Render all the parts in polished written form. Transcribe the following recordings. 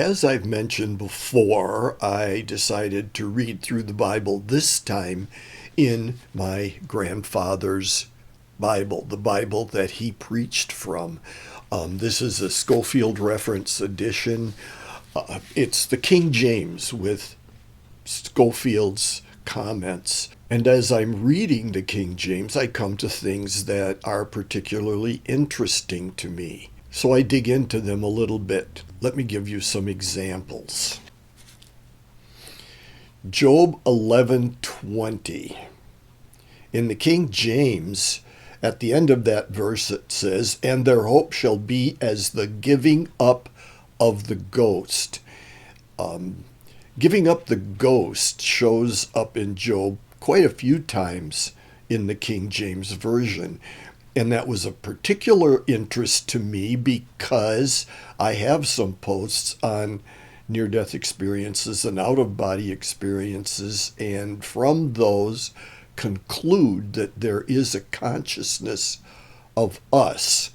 As I've mentioned before, I decided to read through the Bible this time in my grandfather's Bible, the Bible that he preached from. This is a Schofield Reference edition. It's the King James with Schofield's comments. And as I'm reading the King James, I come to things that are particularly interesting to me. So I dig into them a little bit. Let me give you some examples. Job 11:20. In the King James, at the end of that verse it says, "And their hope shall be as the giving up of the ghost." Giving up the ghost shows up in Job quite a few times in the King James Version. And that was of particular interest to me because I have some posts on near-death experiences and out-of-body experiences, and from those conclude that there is a consciousness of us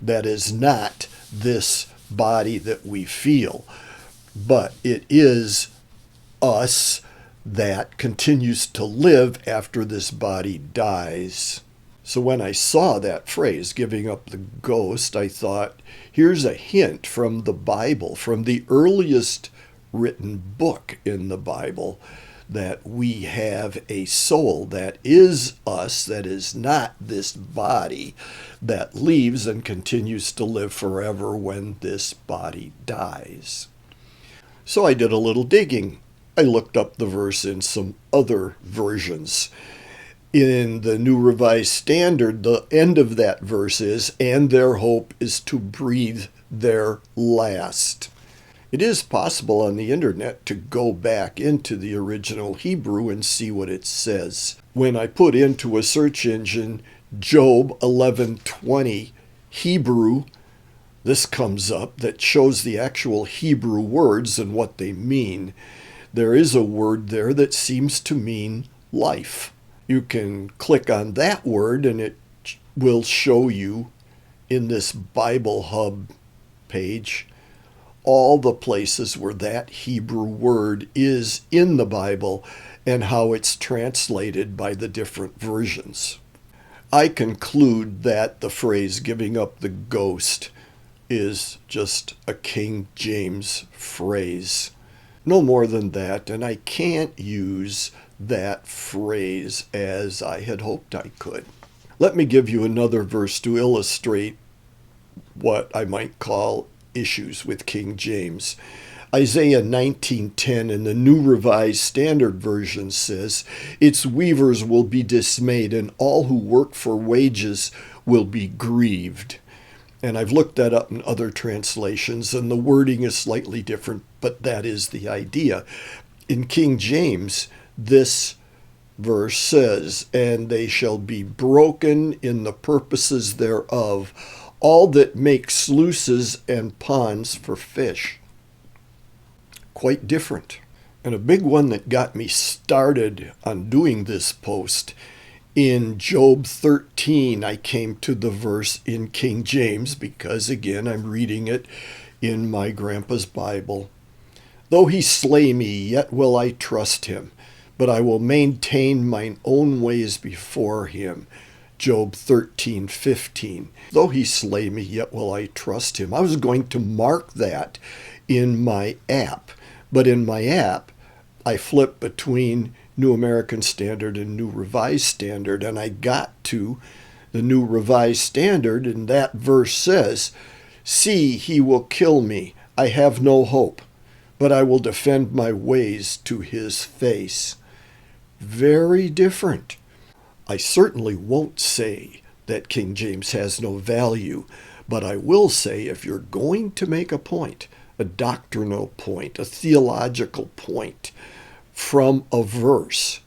that is not this body that we feel, but it is us that continues to live after this body dies. So when I saw that phrase, giving up the ghost, I thought, here's a hint from the Bible, from the earliest written book in the Bible, that we have a soul that is us, that is not this body, that leaves and continues to live forever when this body dies. So I did a little digging. I looked up the verse in some other versions. In the New Revised Standard, the end of that verse is, "And their hope is to breathe their last." It is possible on the internet to go back into the original Hebrew and see what it says. When I put into a search engine Job 11:20 Hebrew, this comes up that shows the actual Hebrew words and what they mean. There is a word there that seems to mean life. You can click on that word and it will show you in this Bible Hub page all the places where that Hebrew word is in the Bible and how it's translated by the different versions. I conclude that the phrase "giving up the ghost" is just a King James phrase. No more than that, and I can't use that phrase as I had hoped I could. Let me give you another verse to illustrate what I might call issues with King James. Isaiah 19:10 in the New Revised Standard Version says, "Its weavers will be dismayed, and all who work for wages will be grieved." And I've looked that up in other translations, and the wording is slightly different, but that is the idea. In King James, this verse says, "And they shall be broken in the purposes thereof, all that make sluices and ponds for fish." Quite different. And a big one that got me started on doing this post, in Job 13, I came to the verse in King James because, again, I'm reading it in my grandpa's Bible. "Though he slay me, yet will I trust him, but I will maintain mine own ways before him." Job 13:15. "Though he slay me, yet will I trust him." I was going to mark that in my app, but in my app, I flipped between New American Standard and New Revised Standard, and I got to the New Revised Standard, and that verse says, "See, he will kill me. I have no hope, but I will defend my ways to his face." Very different. I certainly won't say that King James has no value, but I will say if you're going to make a point, a doctrinal point, a theological point from a verse,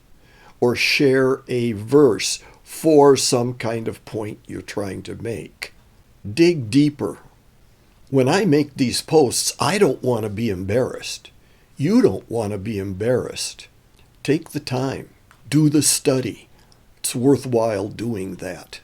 or share a verse for some kind of point you're trying to make, dig deeper. When I make these posts, I don't want to be embarrassed. You don't want to be embarrassed. Take the time. Do the study. It's worthwhile doing that.